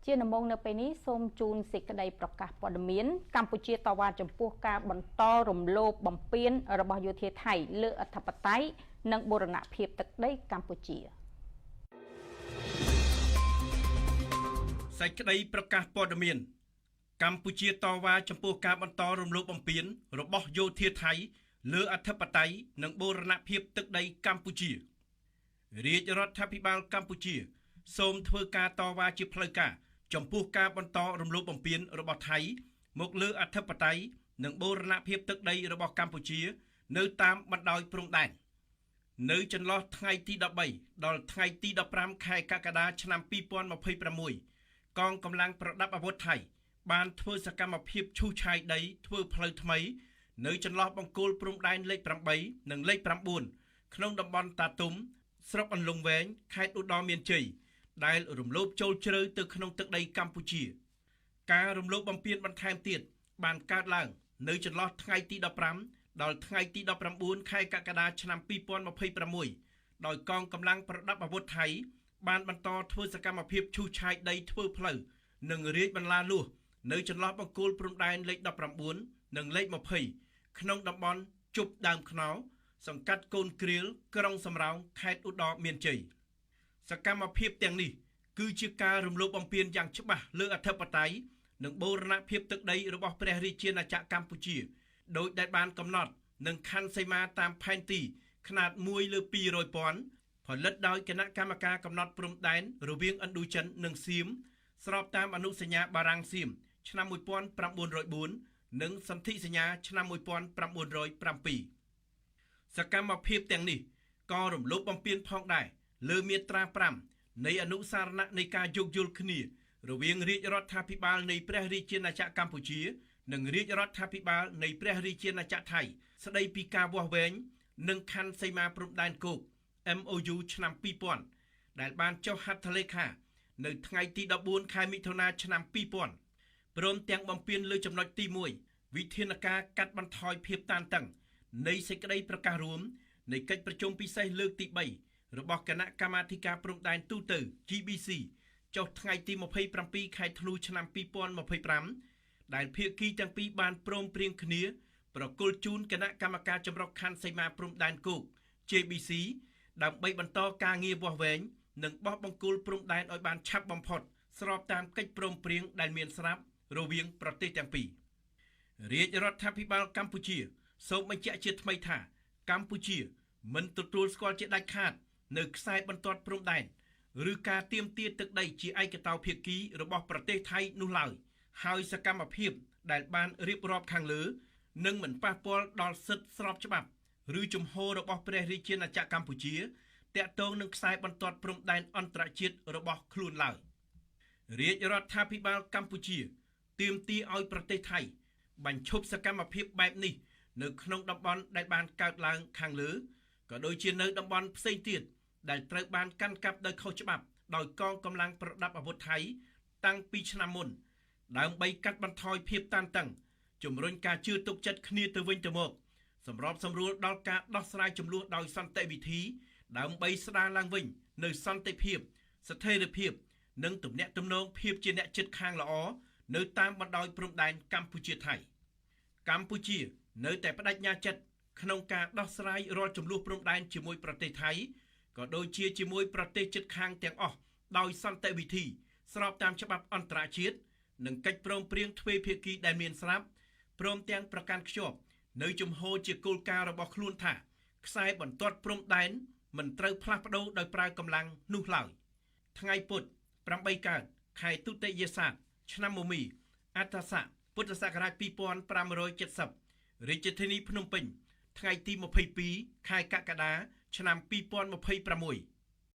ជាដំណងនៅពេលនេះសូមជូនសេចក្តីប្រកាសព័ត៌មានកម្ពុជាតវ៉ាចំពោះការបន្តរំលោភបំពានរបស់យោធាថៃលើអធិបតេយ្យនិងបូរណភាពទឹកដីកម្ពុជាសេចក្តីប្រកាសព័ត៌មានកម្ពុជាតវ៉ាចំពោះការបន្តរំលោភបំពានរបស់យោធាថៃលើអធិបតេយ្យនិងបូរណភាពទឹកដីកម្ពុជារាជរដ្ឋាភិបាលកម្ពុជាសូមធ្វើការតវ៉ាជាផ្លូវការចំពោះការបន្តរំលោភបំពានរបស់ថៃមកលើអធិបតេយ្យនិងបូរណភាពទឹកដីរបស់កម្ពុជានៅតាមបណ្ដោយព្រំដែននៅចន្លោះថ្ងៃទី13ដល់ថ្ងៃទី15ខែកក្កដាឆ្នាំ2026កងកម្លាំងប្រដាប់អាវុធថៃបានធ្វើសកម្មភាពឈូសឆាយដីធ្វើផ្លូវថ្មីនៅចន្លោះបង្គោលព្រំដែនលេខ8និងលេខ9ក្នុងតំបន់តាទុំស្រុកអន្លង់វែងខេត្តឧត្តរមានជ័យដែលរំលោភចូលជ្រៅទៅក្នុងទឹកដីកម្ពុជាការរំលោភបំពានបន្ថែមទៀតបានកើតឡើងនៅចន្លោះថ្ងៃទី15ដល់ថ្ងៃទី19ខែកក្កដាឆ្នាំ2026ដោយកងកម្លាំងប្រដាប់អាវុធថៃបានបន្តធ្វើសកម្មភាពឈូសឆាយដីធ្វើផ្លូវនិងរាជបន្លាលួសនៅចន្លោះបង្គោលព្រំដែនលេខ19និងលេខ20ក្នុងតំបន់ជប់ដើមខ្នោសង្កាត់កូនគ្រៀលក្រុងសំរោងខេត្តឧត្តរមានជ័យសកម្មភាពទាំងនេះគឺជាការរំលោភបំពានយ៉ាងច្បាស់លើអធិបតេយ្យនិងបូរណភាពទឹកដីរបស់ព្រះរាជាណាចក្រកម្ពុជាដោយដែលបានកំណត់និងខណ្ឌសីមាតាមផែនទីຂະຫນາດ1លើ200,000ផលិតដោយគណៈកម្មការកំណត់ព្រំដែនរវាងឥណ្ឌូចិននិងសៀមស្របតាមអនុសញ្ញាបារាំងសៀមឆ្នាំ1904និងសន្ធិសញ្ញាឆ្នាំ1907សកម្មភាពទាំងនេះក៏រំលោភបំពានផងដែរលើមាត្រា5នៃអនុសារណៈនៃការយោគយល់គ្នារវាងរាជរដ្ឋាភិបាលនៃព្រះរាជាណាចក្រកម្ពុជានិងរាជរដ្ឋាភិបាលនៃព្រះរាជាណាចក្រថៃស្ដីពីការវាស់វែងនិងខណ្ឌសីមាព្រំដែនគោក MOU ឆ្នាំ2000ដែលបានចុះហត្ថលេខានៅថ្ងៃទី14ខែមិថុនាឆ្នាំ2000ព្រមទាំងបំពេញលើចំណុចទី1វិធានការកាត់បន្ថយភាពតានតឹងនៃសេចក្តីប្រកាសរួមនៃកិច្ចប្រជុំពិសេសលើកទី3របស់គណៈកម្មាធិការព្រំដែនទូទៅ GBC ចុះថ្ងៃទី27ខែធ្នូឆ្នាំ2025ដែលភាគីទាំងពីរបានព្រមព្រៀងគ្នាប្រគល់ជូនគណៈកម្មការចម្រុះខណ្ឌសីមាព្រំដែនគោក JBC ដើម្បីបន្តការងារវាស់វែងនិងបោះបង្គោលព្រំដែនឲ្យបានឆាប់បំផុតស្របតាមកិច្ចព្រមព្រៀងដែលមានស្រាប់រវាងប្រទេសទាំងពីររាជរដ្ឋាភិបាលកម្ពុជាសូមបញ្ជាក់ជាថ្មីថាកម្ពុជាមិនទទួលស្គាល់ជាដាច់ខាតនៅខ្សែបន្ទាត់ព្រំដែនឬការទាមទារទឹកដីជាឯកតោភាគីរបស់ប្រទេសថៃនោះឡើយហើយសកម្មភាពដែលបានរៀបរាប់ខាងលើនឹងមិនប៉ះពាល់ដល់សិទ្ធិស្របច្បាប់ឬជំហររបស់ព្រះរាជាណាចក្រកម្ពុជាតាក់ទងនឹងខ្សែបន្ទាត់ព្រំដែនអន្តរជាតិរបស់ខ្លួនឡើយរាជរដ្ឋាភិបាលកម្ពុជាទាមទារឲ្យប្រទេសថៃបញ្ឈប់សកម្មភាពបែបនេះនៅក្នុងតំបន់ដែលបានកើតឡើងខាងលើក៏ដូចជានៅតំបន់ផ្សេងទៀតដែលត្រូវបានកាន់កាប់ដោយខុសច្បាប់ដោយកងកម្លាំងប្រដាប់អាវុធថៃតាំងពីឆ្នាំមុនដើម្បីកាត់បន្ថយភាពតានតឹងជំរុញការជឿទុកចិត្តគ្នាទៅវិញទៅមកសម្របសម្រួលដល់ការដោះស្រាយជម្លោះដោយសន្តិវិធីដើម្បីស្ដារឡើងវិញនៅសន្តិភាពស្ថិរភាពនិងទំនាក់ទំនងភាពជាអ្នកជិតខាងល្អនៅតាមបណ្ដោយព្រំដែនកម្ពុជាថៃកម្ពុជានៅតែបដិញ្ញាចិត្តក្នុងការដោះស្រាយរាល់ជម្លោះព្រំដែនជាមួយប្រទេសថៃក៏ដូចជាជាមួយប្រទេសជិតខាងទាំងអស់ដោយសន្តិវិធីស្របតាមច្បាប់អន្តរជាតិនិងកិច្ចព្រមព្រៀងទ្វេភាគីដែលមានស្រាប់ព្រមទាំងប្រកាន់ខ្ជាប់នៅជំហរជាគោលការណ៍របស់ខ្លួនថាខ្សែបន្ទាត់ព្រំដែនមិនត្រូវផ្លាស់ប្ដូរដោយប្រើកម្លាំងនោះឡើយថ្ងៃពុធ8កើតខែទុតិយស័កឆ្នាំមមីអត្តស័កពុទ្ធសករាជ2570រាជធានីភ្នំពេញថ្ងៃទី22ខែកក្កដាឆ្នាំ2026